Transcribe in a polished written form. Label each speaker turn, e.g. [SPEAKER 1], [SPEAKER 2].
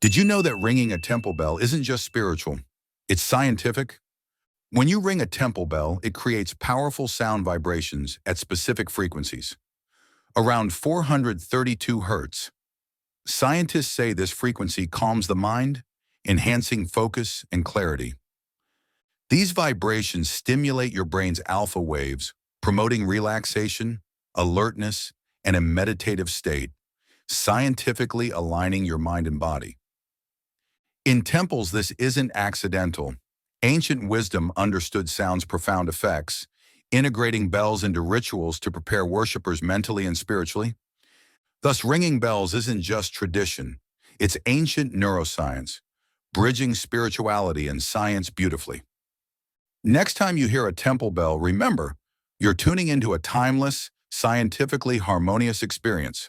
[SPEAKER 1] Did you know that ringing a temple bell isn't just spiritual? It's scientific. When you ring a temple bell, it creates powerful sound vibrations at specific frequencies, around 432 hertz. Scientists say this frequency calms the mind, enhancing focus and clarity. These vibrations stimulate your brain's alpha waves, promoting relaxation, alertness, and a meditative state, scientifically aligning your mind and body. In temples, this isn't accidental. Ancient wisdom understood sound's profound effects, integrating bells into rituals to prepare worshippers mentally and spiritually. Thus, ringing bells isn't just tradition. It's ancient neuroscience, bridging spirituality and science beautifully. Next time you hear a temple bell, remember, you're tuning into a timeless, scientifically harmonious experience.